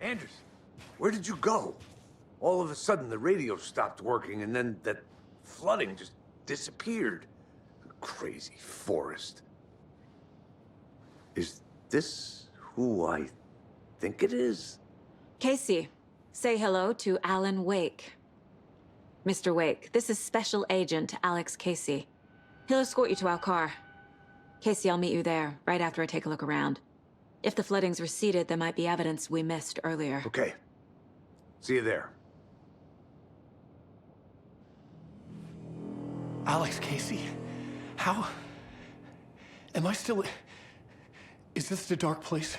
Anderson, where did you go? All of a sudden, the radio stopped working, and then that flooding just disappeared. Crazy forest. Is this who I think it is? Casey, say hello to Alan Wake. Mr. Wake, this is Special Agent Alex Кейси. He'll escort you to our car. Casey, I'll meet you there, right after I take a look around. If the flooding's receded, there might be evidence we missed earlier. Okay. See you there. Alex Кейsi? How? Am I still... Is this the dark place?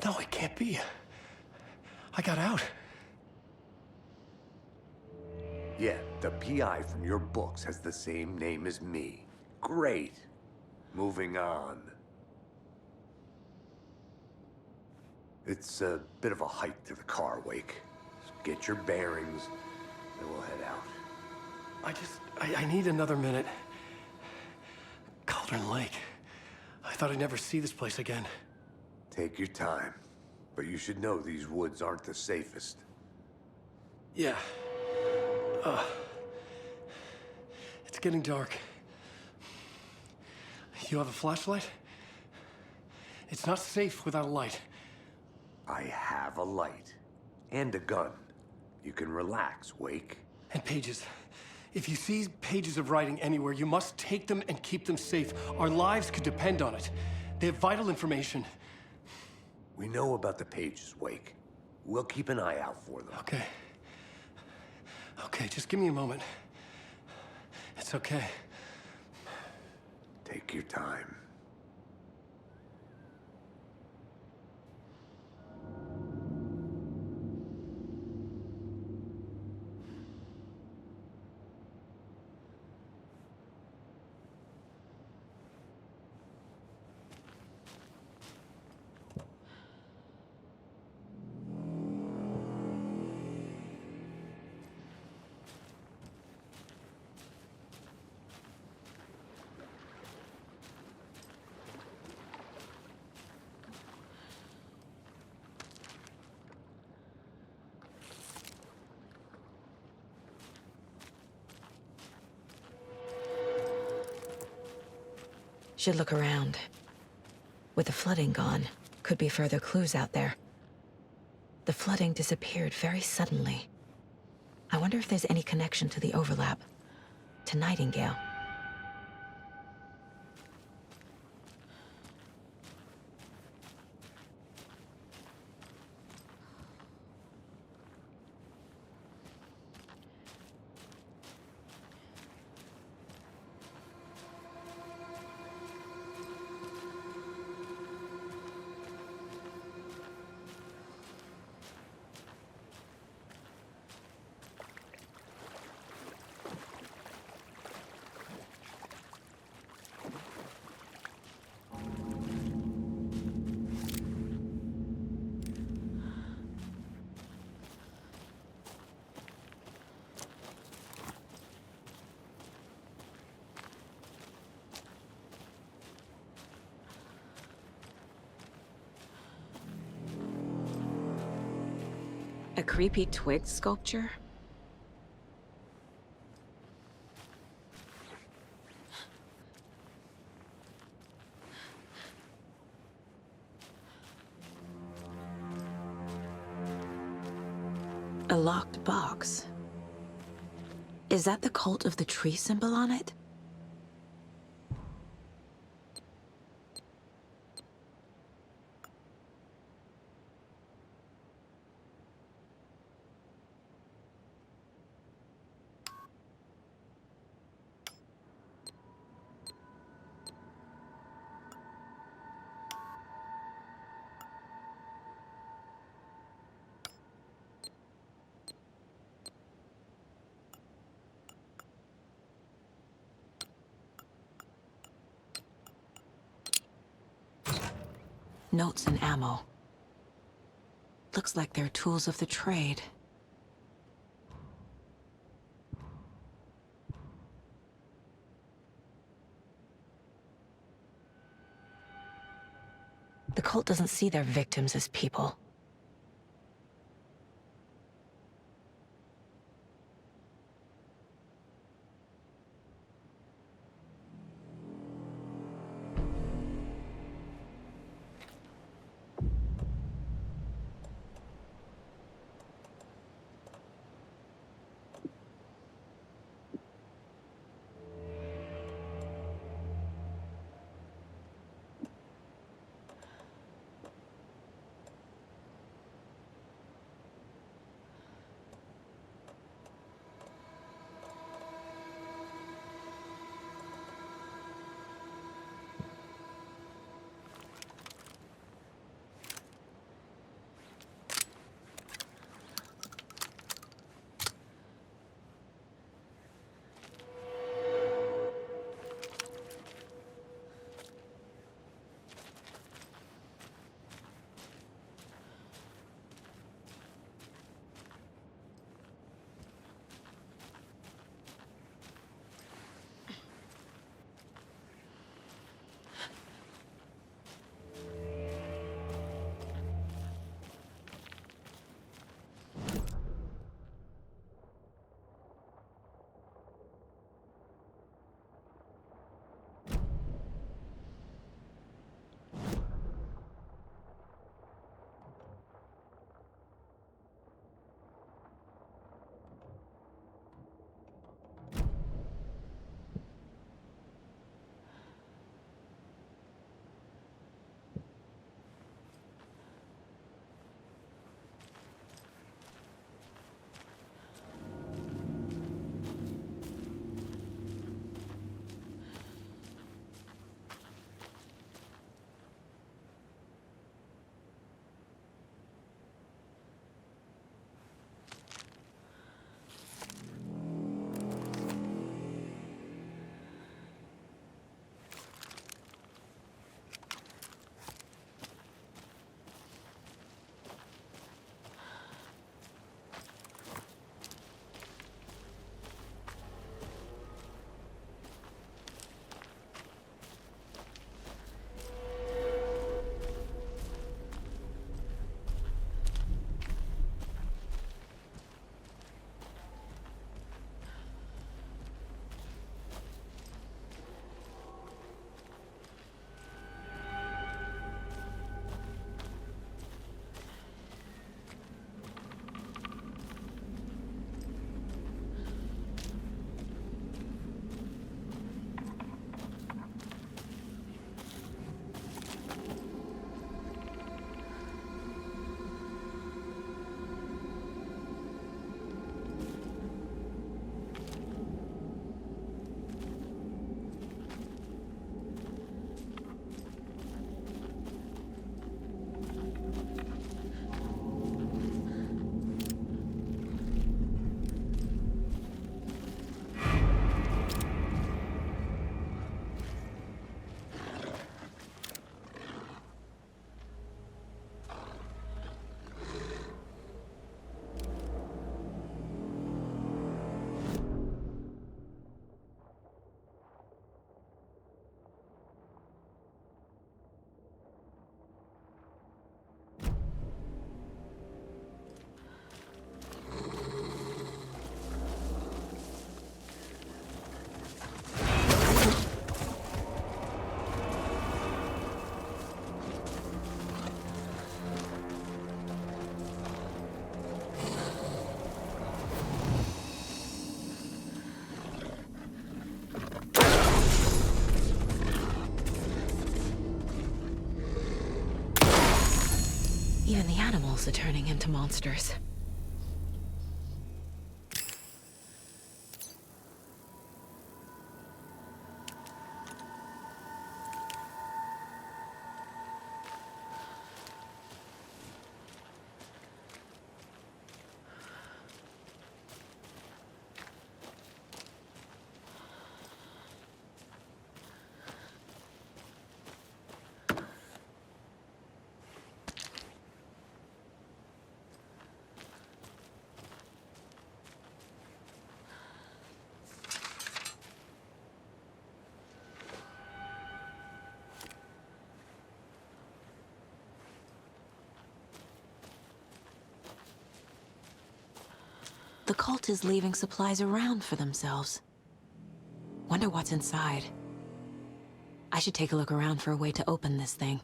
No, it can't be. I got out. Yeah, the PI from your books has the same name as me. Great. Moving on. It's a bit of a hike to the car, Wake. Just get your bearings, and we'll head out. I need another minute. Cauldron Lake. I thought I'd never see this place again. Take your time. But you should know these woods aren't the safest. Yeah. It's getting dark. You have a flashlight? It's not safe without a light. I have a light. And a gun. You can relax, Wake. And pages. If you see pages of writing anywhere, you must take them and keep them safe. Our lives could depend on it. They have vital information. We know about the pages, Wake. We'll keep an eye out for them. Okay. Okay, just give me a moment. It's okay. Take your time. Should look around. With the flooding gone, could be further clues out there. The flooding disappeared very suddenly. I wonder if there's any connection to the overlap. To Nightingale. A creepy twig sculpture? A locked box. Is that the cult of the tree symbol on it? Notes and ammo. Looks like they're tools of the trade. The cult doesn't see their victims as people. Even the animals are turning into monsters. The cult is leaving supplies around for themselves. Wonder what's inside. I should take a look around for a way to open this thing.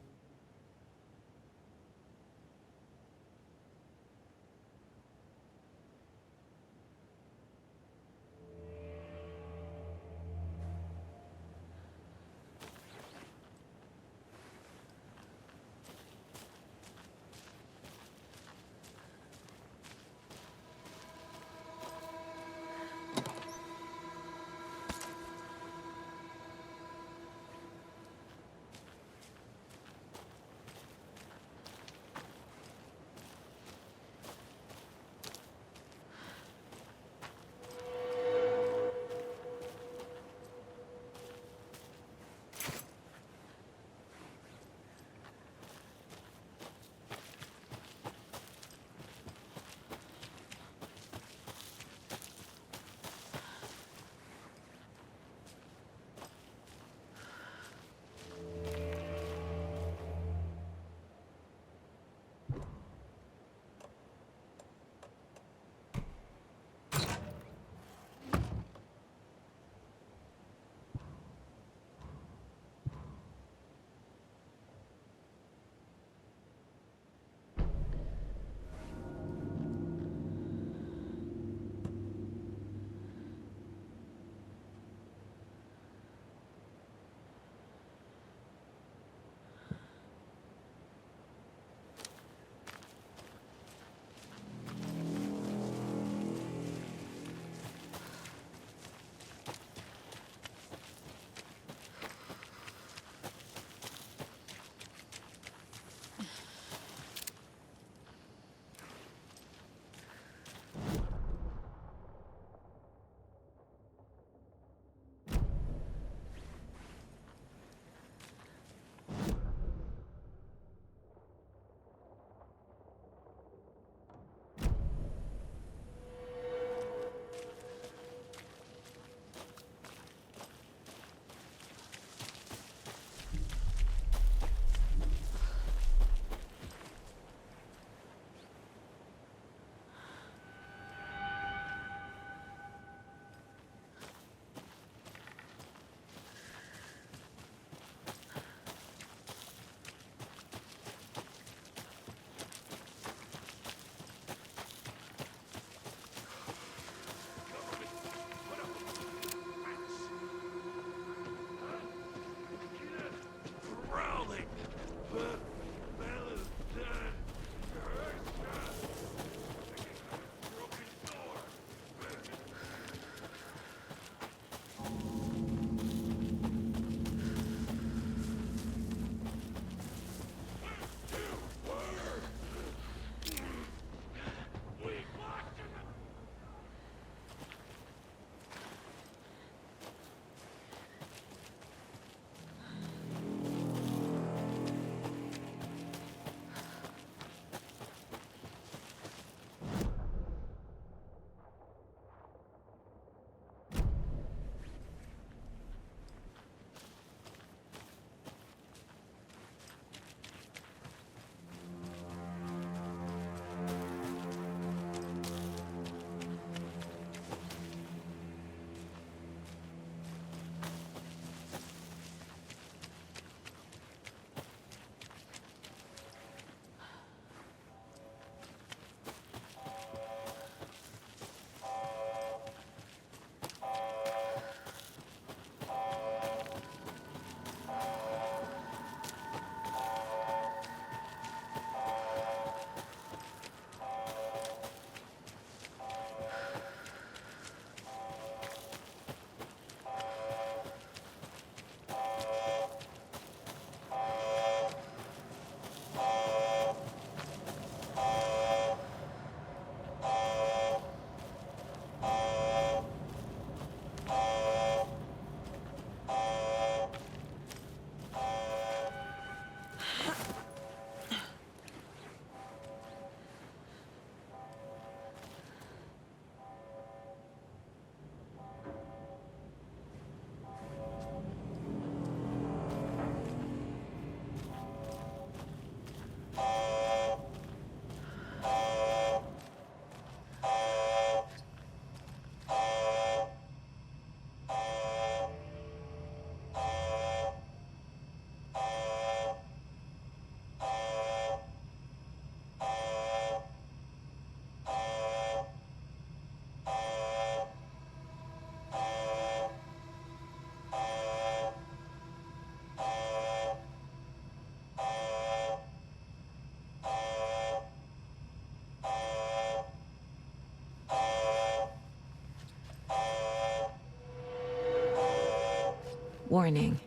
Warning.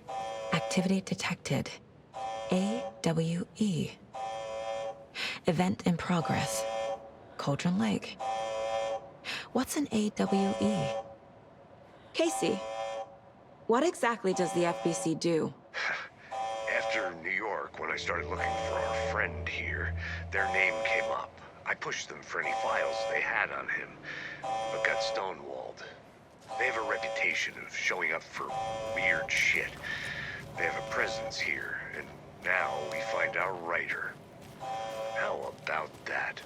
Activity detected. AWE. Event in progress. Cauldron Lake. What's an AWE? Casey, what exactly does the FBC do? After New York, when I started looking for our friend here, their name came up. I pushed them for any files they had on him, but got stonewalled. They have a reputation of showing up for weird shit. They have a presence here, and now we find our writer. How about that?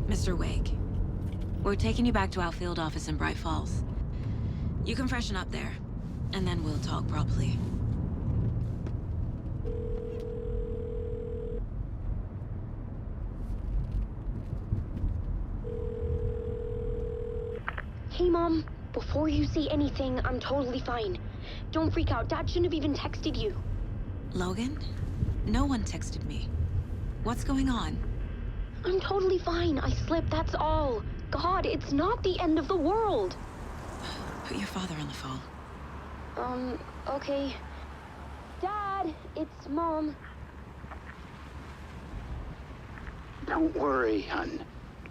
Mr. Uэйk, we're taking you back to our field office in Braight-Fålls. You can freshen up there, and then we'll talk properly. Hey, Mom. Before you say anything, I'm totally fine. Don't freak out. Dad shouldn't have even texted you. Logan? No one texted me. What's going on? I'm totally fine. I slipped, that's all. God, it's not the end of the world. Put your father on the phone. Okay. Dad, it's Mom. Don't worry, hon.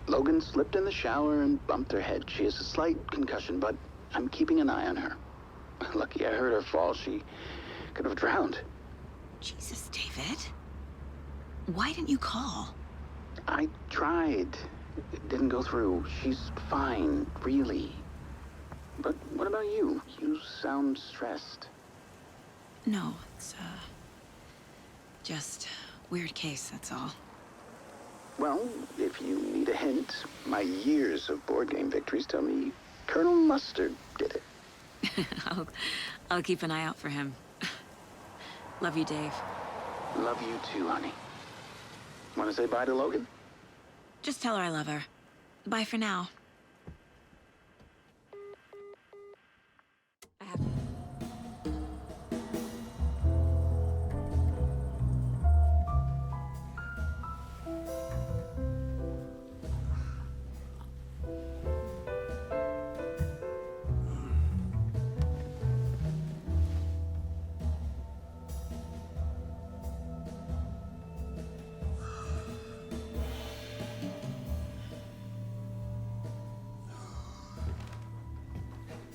Logan slipped in the shower and bumped her head. She has a slight concussion, but I'm keeping an eye on her. Lucky I heard her fall. She could have drowned. Jesus, David. Why didn't you call? I tried. It didn't go through. She's fine, really. But what about you? You sound stressed. No, it's, just weird case, that's all. Well, if you need a hint, my years of board game victories tell me Colonel Mustard did it. I'll keep an eye out for him. Love you, Dave. Love you too, honey. Want to say bye to Logan? Just tell her I love her. Bye for now. I have...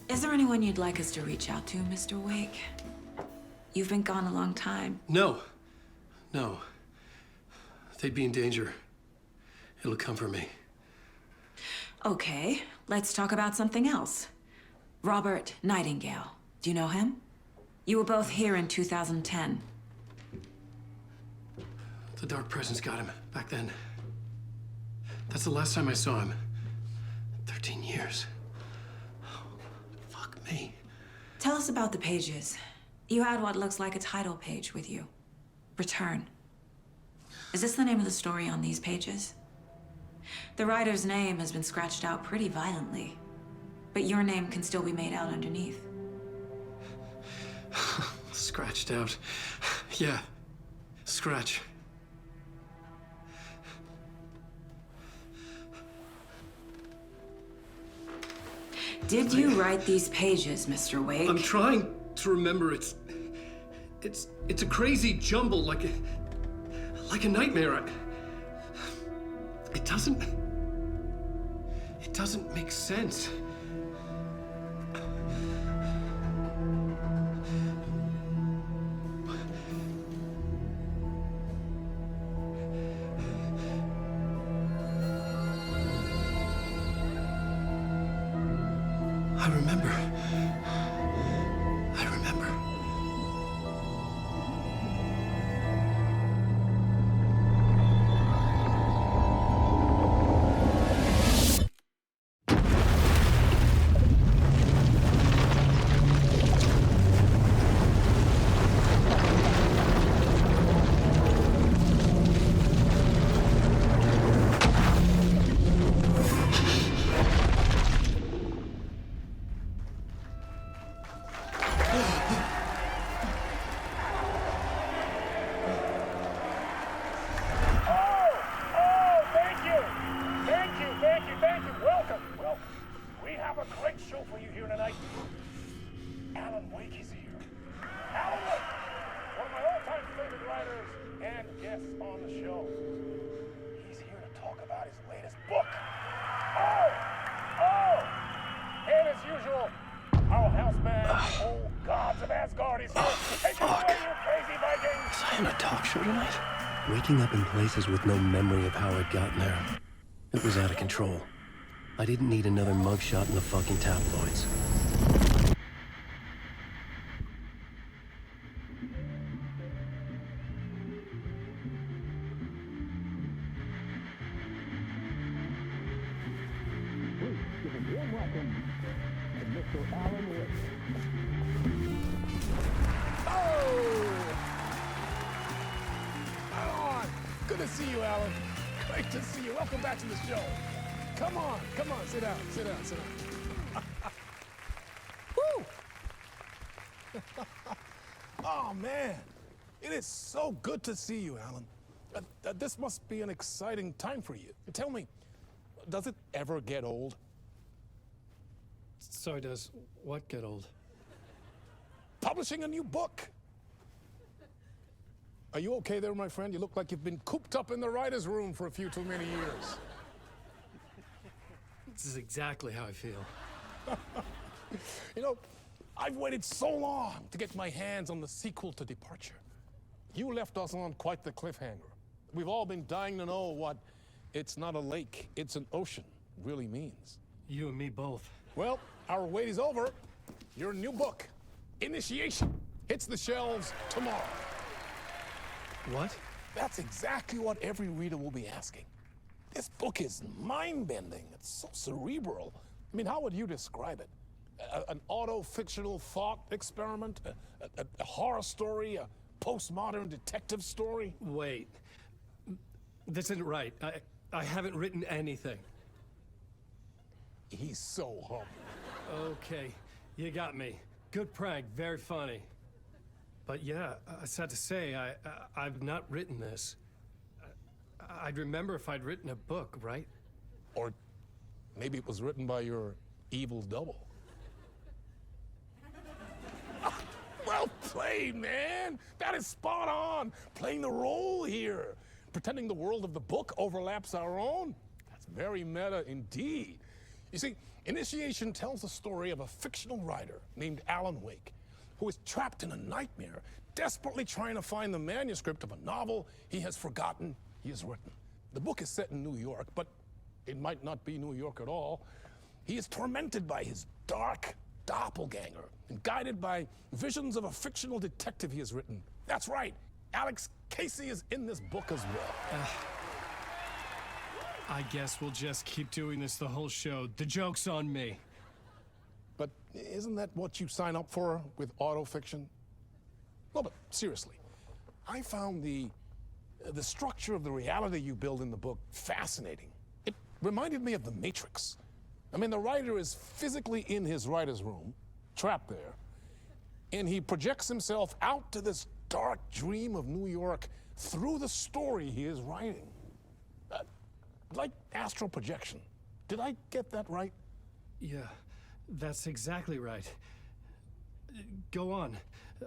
Is there anyone you'd like us to reach out to, Mr. Uэйk? You've been gone a long time. No. No. They'd be in danger. It'll come for me. Okay, let's talk about something else. Robert Nightingale. Do you know him? You were both here in 2010. The Dark Presence got him back then. That's the last time I saw him. 13 years. Fuck me. Tell us about the pages. You had what looks like a title page with you. Return. Is this the name of the story on these pages? The writer's name has been scratched out pretty violently, but your name can still be made out underneath. Scratched out. Yeah. Scratch. Did you write these pages, Mr. Uэйk? I'm trying to remember. It's a crazy jumble, like a nightmare. It doesn't doesn't make sense. I remember. Waking up in places with no memory of how I'd gotten there. It was out of control. I didn't need another mugshot in the fucking tabloids. Good to see you, Alan. Great to see you. Welcome back to the show. Come on, sit down. Woo! Oh, man. It is so good to see you, Alan. This must be an exciting time for you. Tell me, does it ever get old? Sorry, does what get old? Publishing a new book. Are you okay there, my friend? You look like you've been cooped up in the writer's room for a few too many years. This is exactly how I feel. You know, I've waited so long to get my hands on the sequel to Departure. You left us on quite the cliffhanger. We've all been dying to know what "it's not a lake, it's an ocean" really means. You and me both. Well, our wait is over. Your new book, Initiation, hits the shelves tomorrow. What? That's exactly what every reader will be asking. This book is mind-bending. It's so cerebral. I mean, how would you describe it? An auto-fictional thought experiment? A horror story? A postmodern detective story? Wait. This isn't right. I haven't written anything. He's so humble. Okay, you got me. Good prank, very funny. But yeah, sad to say, I've not written this. I'd remember if I'd written a book, right? Or maybe it was written by your evil double. Well played, man! That is spot on! Playing the role here. Pretending the world of the book overlaps our own. That's very meta indeed. You see, Initiation tells the story of a fictional writer named Alan Wake, who is trapped in a nightmare, desperately trying to find the manuscript of a novel he has forgotten he has written. The book is set in New York, but it might not be New York at all. He is tormented by his dark doppelganger and guided by visions of a fictional detective he has written. That's right, Alex Кейси is in this book as well. I guess we'll just keep doing this the whole show. The joke's on me. But isn't that what you sign up for with autofiction? No, but seriously, I found the structure of the reality you build in the book fascinating. It reminded me of The Matrix. I mean, the writer is physically in his writer's room, trapped there, and he projects himself out to this dark dream of New York through the story he is writing. Like astral projection. Did I get that right? Yeah, that's exactly right. Go on.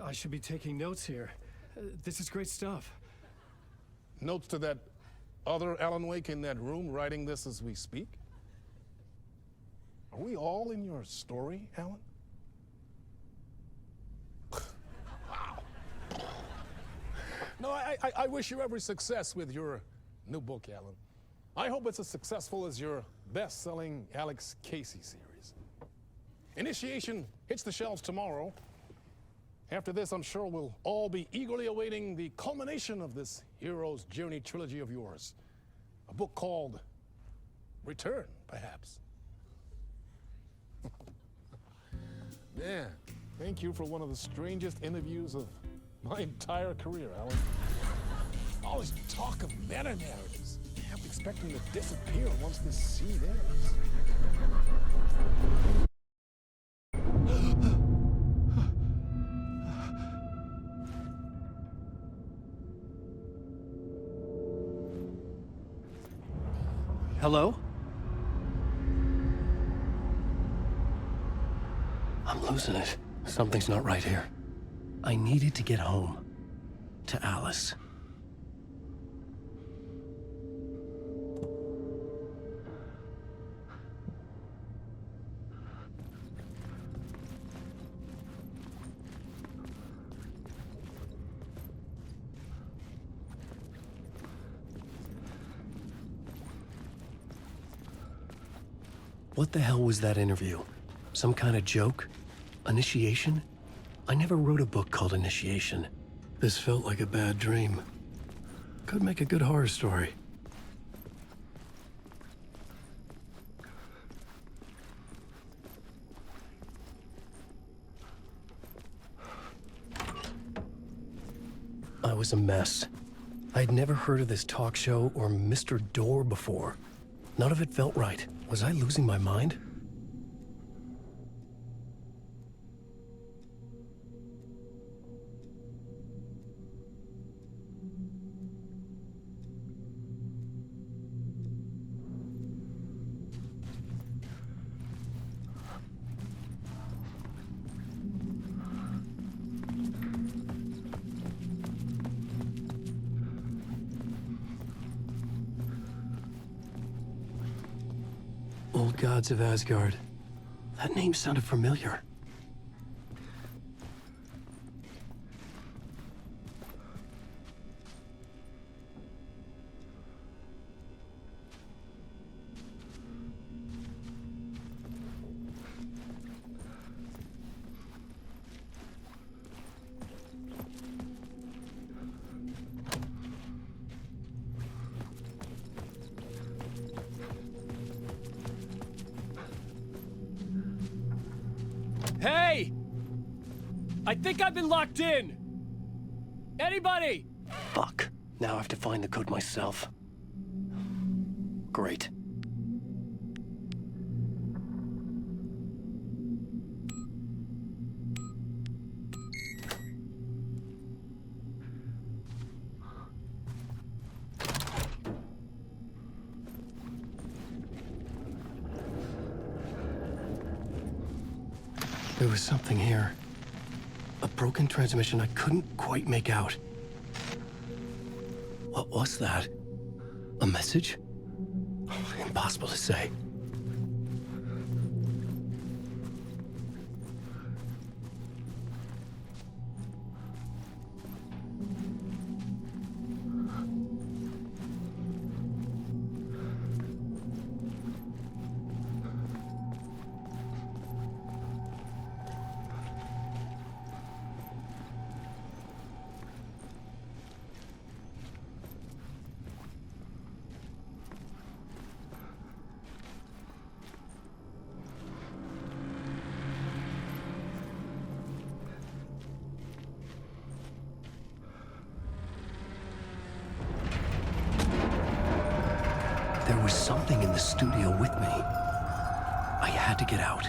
I should be taking notes here. This is great stuff. Notes to that other Alan Wake in that room writing this as we speak? Are we all in your story, Alan? Wow. No, I wish you every success with your new book, Alan. I hope it's as successful as your best-selling Alex Кейси series. Initiation hits the shelves tomorrow. After this, I'm sure we'll all be eagerly awaiting the culmination of this hero's journey trilogy of yours. A book called Return, perhaps. Man, thank you for one of the strangest interviews of my entire career, Alan. All this talk of meta-narratives. I'm expecting to disappear once this seed ends. Hello? I'm losing it. Something's not right here. I needed to get home. To Alice. What the hell was that interview? Some kind of joke? Initiation? I never wrote a book called Initiation. This felt like a bad dream. Could make a good horror story. I was a mess. I'd never heard of this talk show or Mr. Door before. None of it felt right. Was I losing my mind? Old gods of Asgard. That name sounded familiar. Hey! I think I've been locked in! Anybody? Fuck. Now I have to find the code myself. Great. There was something here. A broken transmission I couldn't quite make out. What was that? A message? Impossible to say. There was something in the studio with me. I had to get out.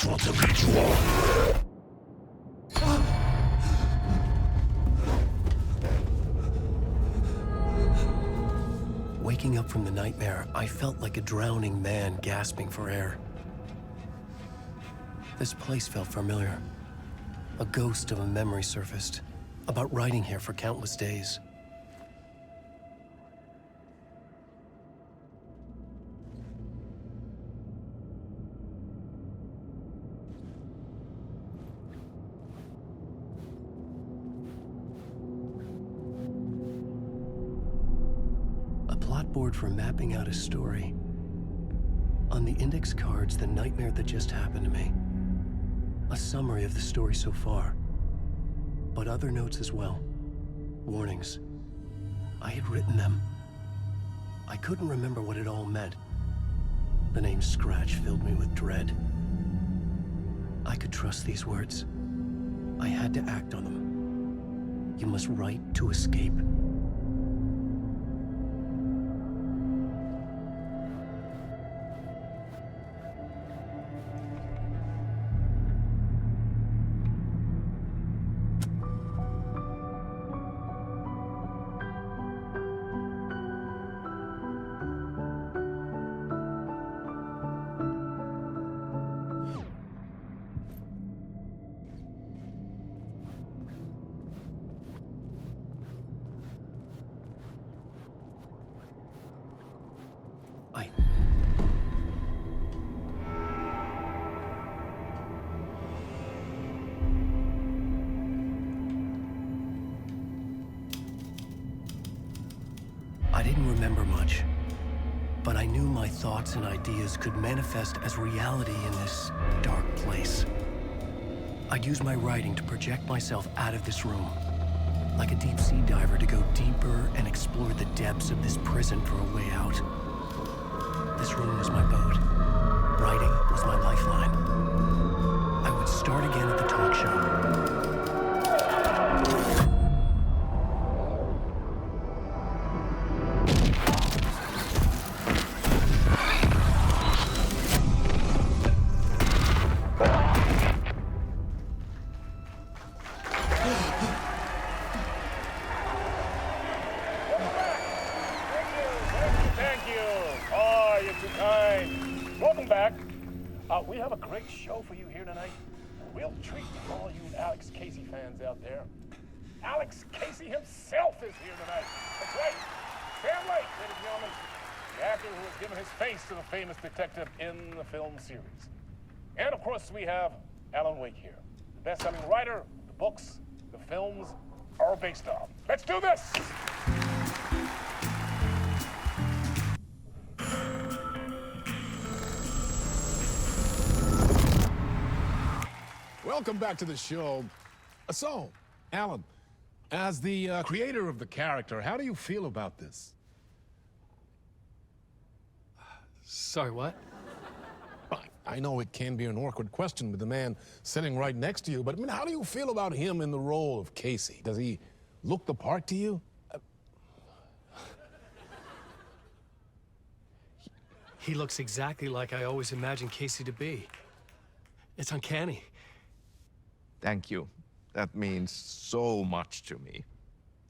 Waking up from the nightmare, I felt like a drowning man gasping for air. This place felt familiar. A ghost of a memory surfaced, about writing here for countless days. Board for mapping out a story. On the index cards, the nightmare that just happened to me. A summary of the story so far. But other notes as well. Warnings. I had written them. I couldn't remember what it all meant. The name Scratch filled me with dread. I could trust these words. I had to act on them. You must write to escape. I didn't remember much, but I knew my thoughts and ideas could manifest as reality in this dark place. I'd use my writing to project myself out of this room, like a deep-sea diver to go deeper and explore the depths of this prison for a way out. This room was my boat. Writing was my lifeline. I would start again at the talk show. We have a great show for you here tonight. A real treat for all you Alex Кейси fans out there. Alex Кейsi himself is here tonight. That's right. Sam Lake, ladies and gentlemen. The actor who has given his face to the famous detective in the film series. And of course, we have Alan Wake here. The best-selling writer, the books, the films are based on. Let's do this! Welcome back to the show. So, Alan, as the creator of the character, how do you feel about this? Sorry, what? I know it can be an awkward question with the man sitting right next to you, but I mean, how do you feel about him in the role of Кейси? Does he look the part to you? He looks exactly like I always imagined Кейси to be. It's uncanny. Thank you. That means so much to me.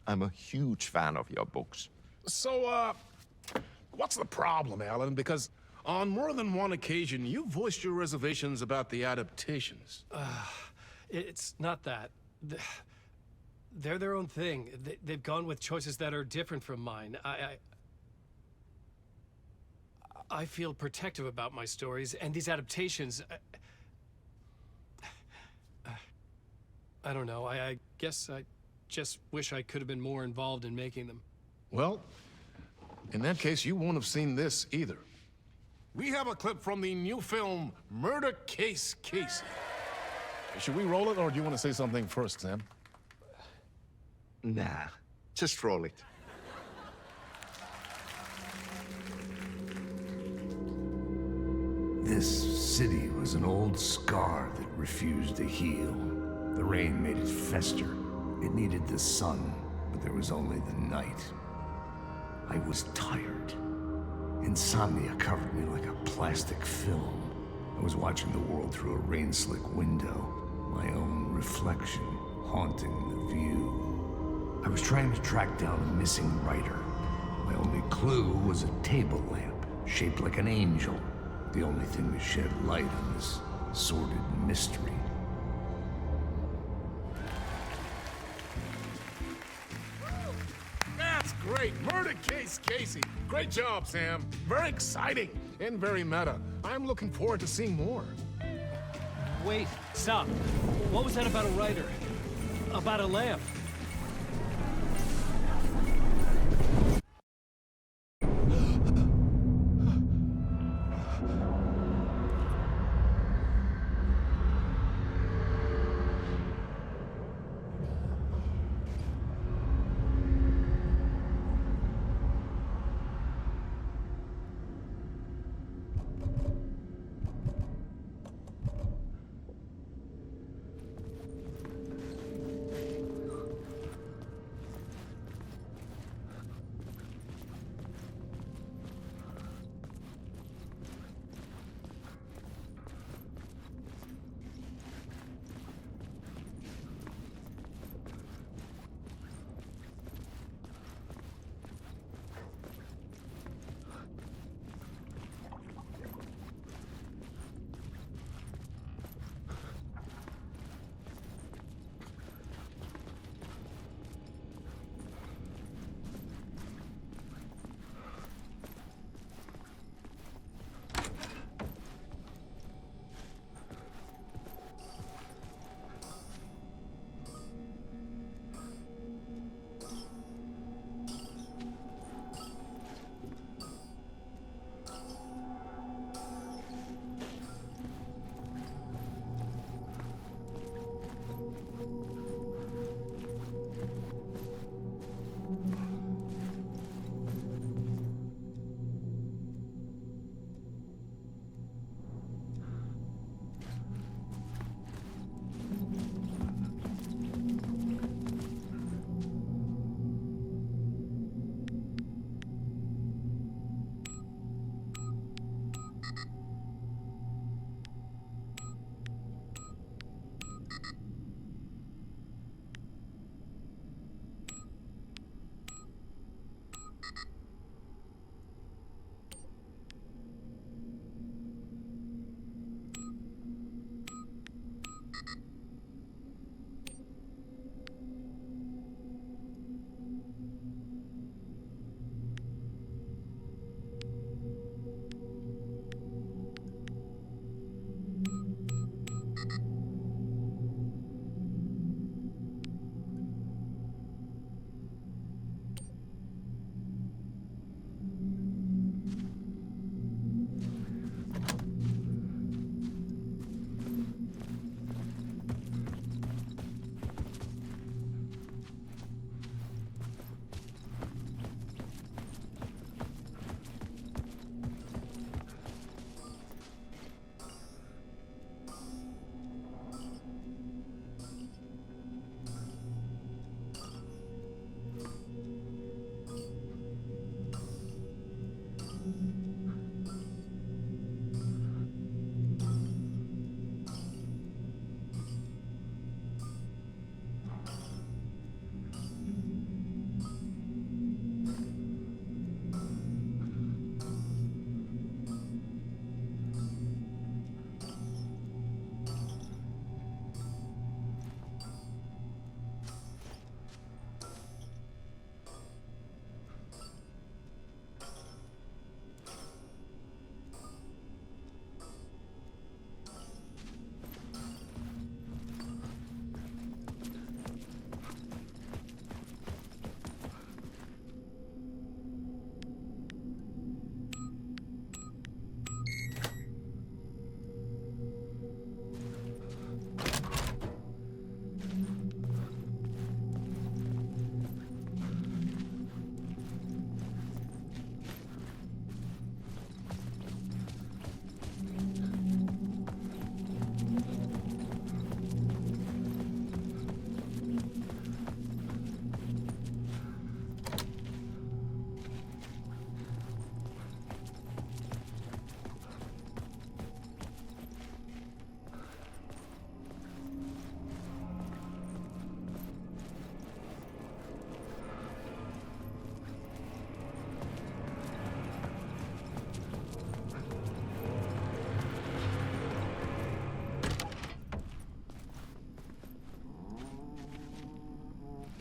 I'm a huge fan of your books. So, what's the problem, Alan? Because on more than one occasion, you voiced your reservations about the adaptations. It's not that. They're their own thing. They've gone with choices that are different from mine. I feel protective about my stories, and these adaptations... I don't know. I guess I just wish I could have been more involved in making them. Well, in that case, you won't have seen this either. We have a clip from the new film, Murder Case Кейси. Should we roll it, or do you want to say something first, Sam? Nah, just roll it. This city was an old scar that refused to heal. The rain made it fester. It needed the sun, but there was only the night. I was tired. Insomnia covered me like a plastic film. I was watching the world through a rain-slick window, my own reflection haunting the view. I was trying to track down a missing writer. My only clue was a table lamp, shaped like an angel, the only thing to shed light on this sordid mystery. That's great! Murder case, Casey! Great job, Sam. Very exciting and very meta. I'm looking forward to seeing more. Wait, stop. What was that about a writer? About a lamp?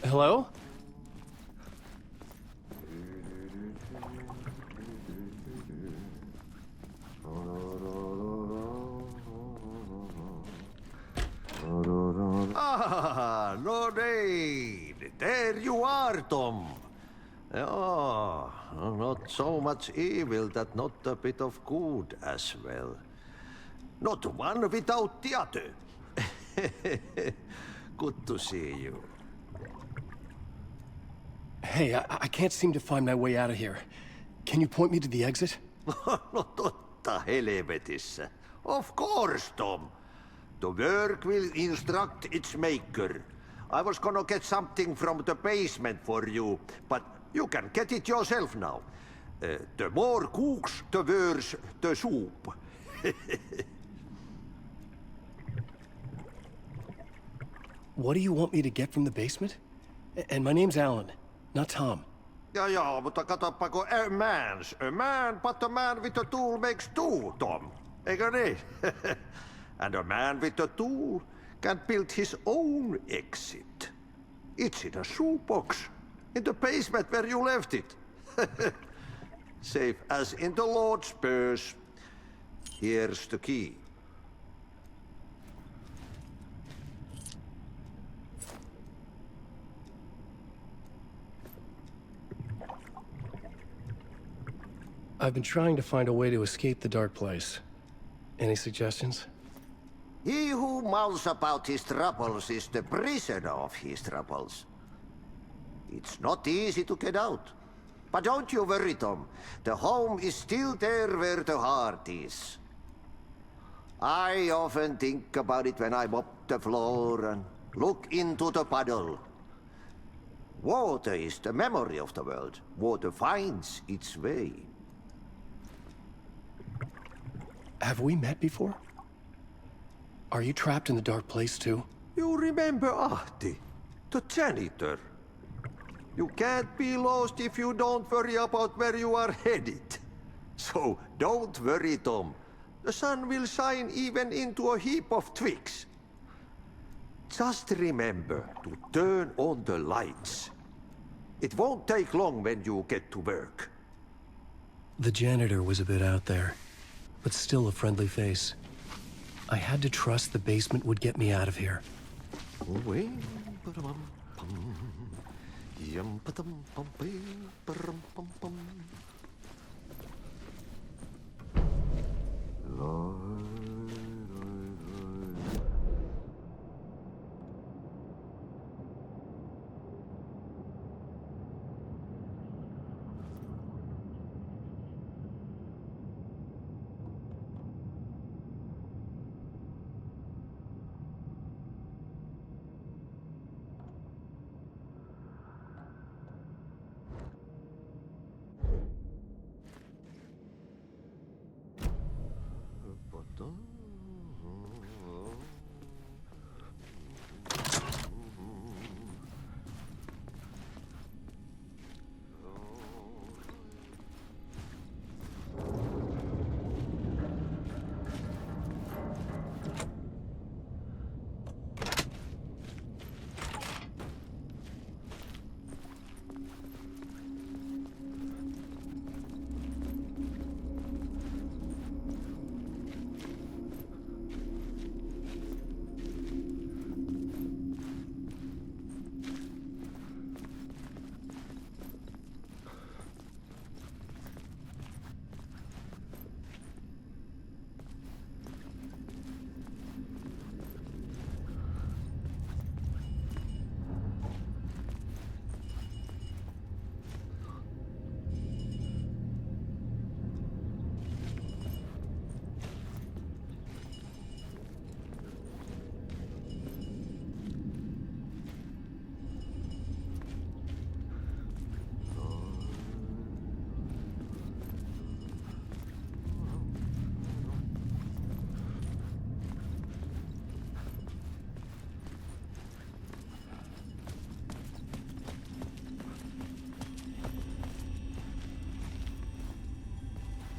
Hello? Ah, no need. There you are, Tom. Oh, not so much evil that not a bit of good as well. Not one without the other. Good to see you. Hey, I can't seem to find my way out of here. Can you point me to the exit? No totta helvetissä. Of course, Tom. The work will instruct its maker. I was gonna get something from the basement for you, but you can get it yourself now. The more cooks, the worse the soup. What do you want me to get from the basement? And my name's Alan, not Tom. Ja, mutta katoppa kun a man, but a man with a tool makes two, Tom. Eikö niin? And a man with a tool can build his own exit. It's in a shoebox, in the basement where you left it. Safe as in the Lord's purse. Here's the key. I've been trying to find a way to escape the dark place. Any suggestions? He who mouths about his troubles is the prisoner of his troubles. It's not easy to get out. But don't you worry, Tom. The home is still there where the heart is. I often think about it when I mop the floor and look into the puddle. Water is the memory of the world. Water finds its way. Have we met before? Are you trapped in the dark place too? You remember Ahti, the janitor. You can't be lost if you don't worry about where you are headed. So don't worry, Tom. The sun will shine even into a heap of twigs. Just remember to turn on the lights. It won't take long when you get to work. The janitor was a bit out there, but still a friendly face. I had to trust the basement would get me out of here.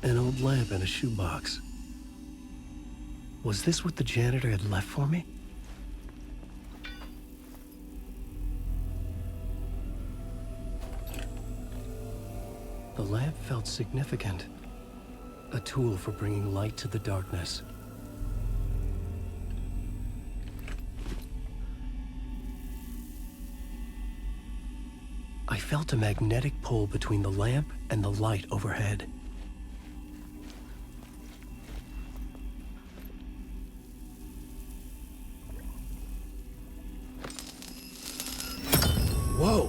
An old lamp in a shoebox. Was this what the janitor had left for me? The lamp felt significant. A tool for bringing light to the darkness. I felt a magnetic pull between the lamp and the light overhead. Whoa!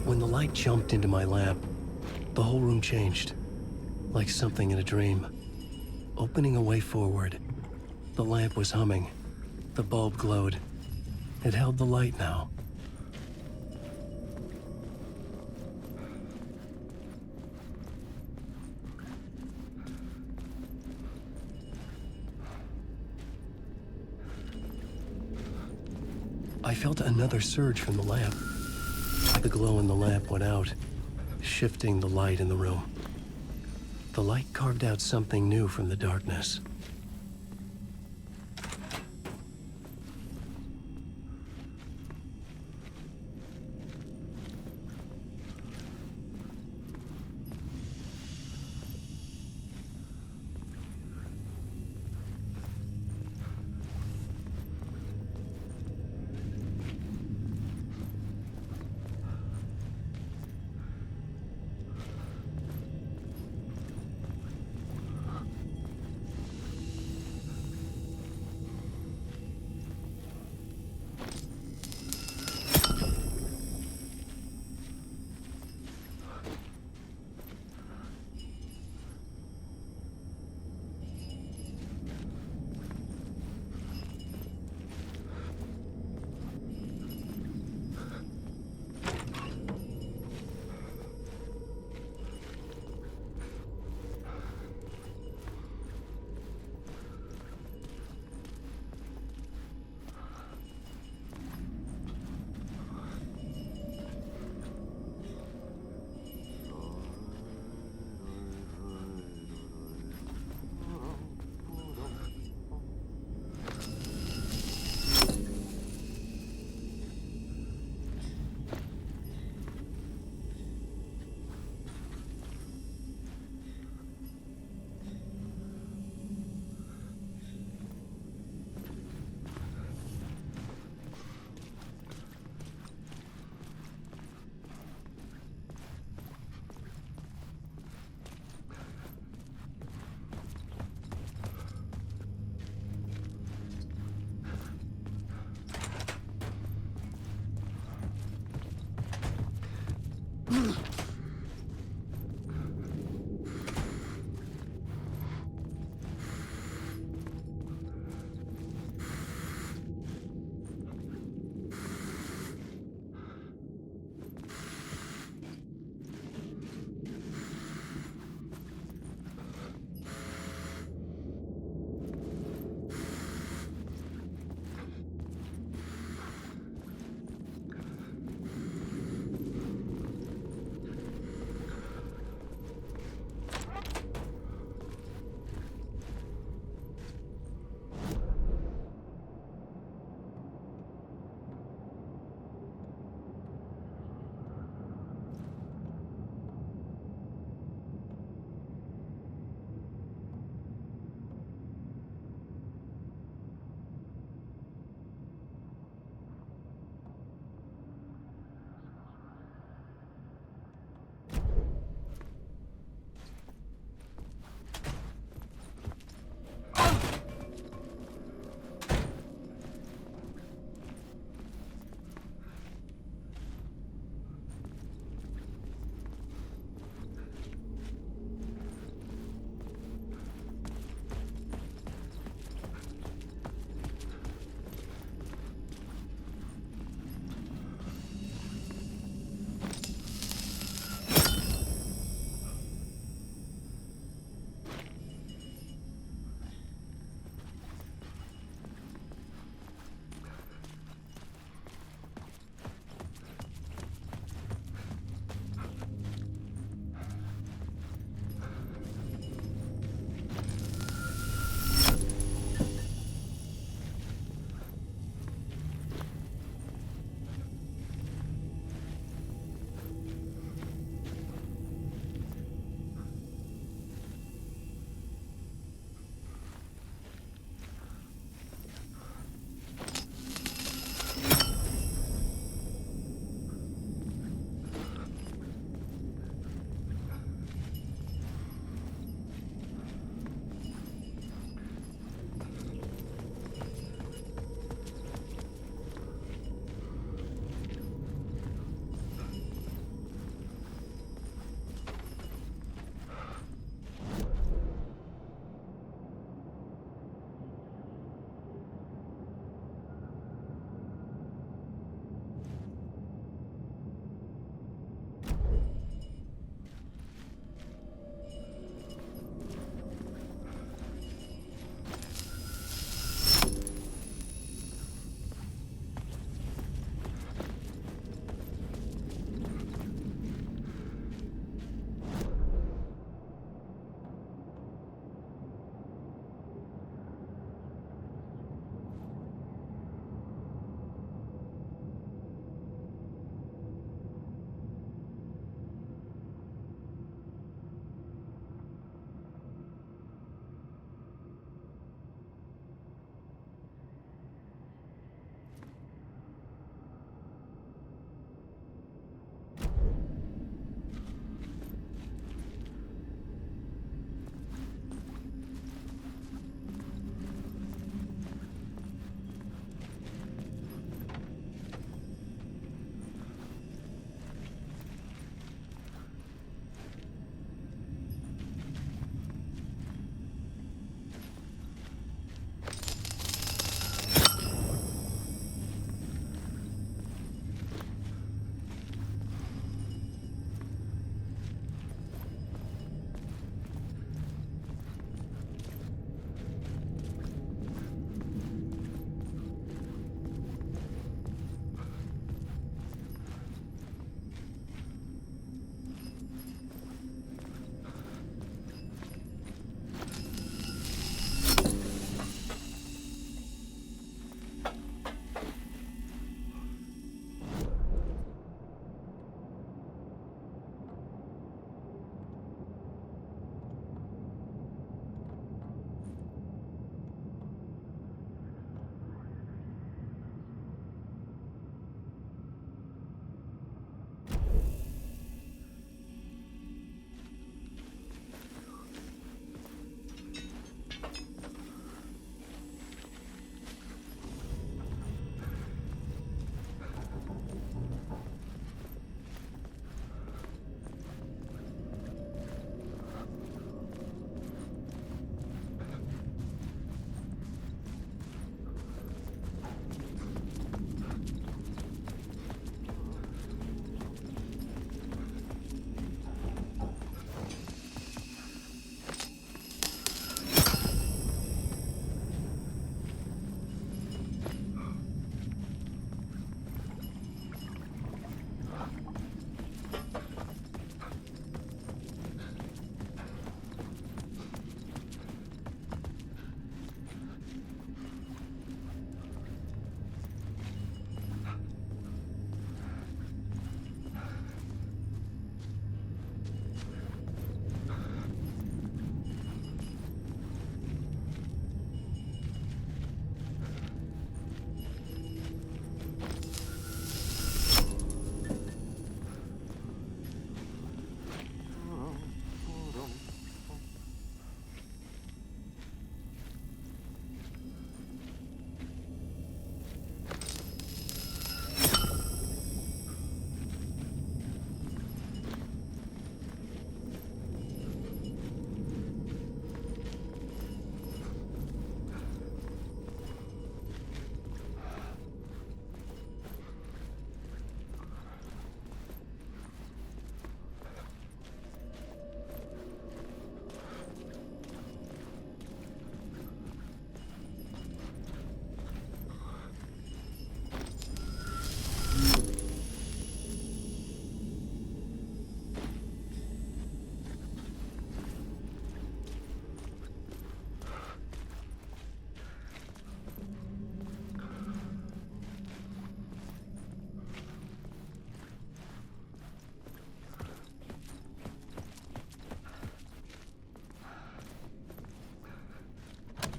When the light jumped into my lamp, the whole room changed, like something in a dream. Opening a way forward, the lamp was humming. The bulb glowed. It held the light now. I felt another surge from the lamp. The glow in the lamp went out, shifting the light in the room. The light carved out something new from the darkness.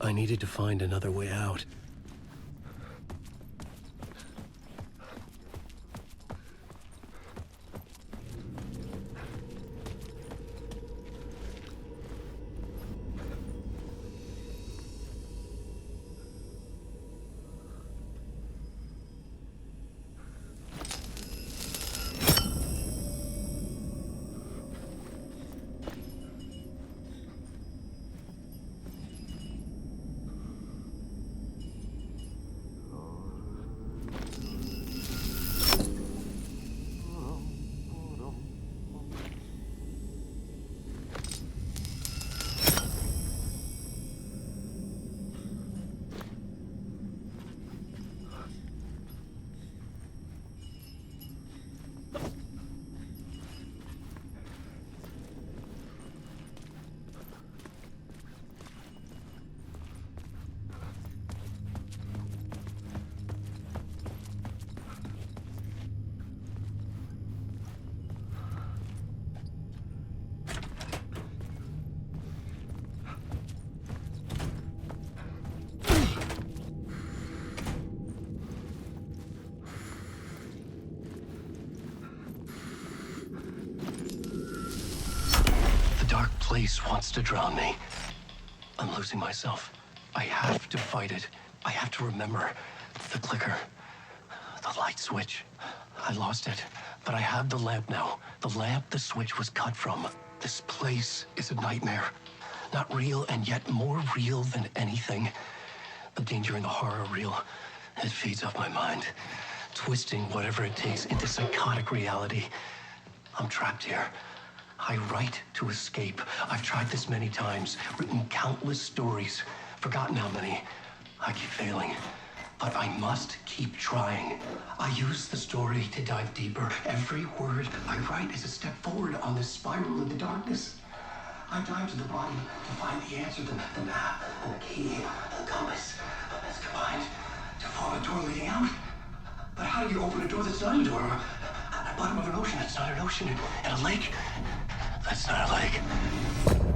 I needed to find another way out. Place wants to drown me. I'm losing myself. I have to fight it. I have to remember. The clicker. The light switch. I lost it. But I have the lamp now. The lamp the switch was cut from. This place is a nightmare. Not real, and yet more real than anything. The danger and the horror are real. It feeds off my mind. Twisting whatever it takes into psychotic reality. I'm trapped here. I write to escape. I've tried this many times, written countless stories, forgotten how many. I keep failing, but I must keep trying. I use the story to dive deeper. Every word I write is a step forward on this spiral in the darkness. I dive to the bottom to find the answer, the map, and the key, and the compass. It's combined to form a door leading out. But how do you open a door that's not a door? At the bottom of an ocean that's not an ocean, and a lake that's not a lake.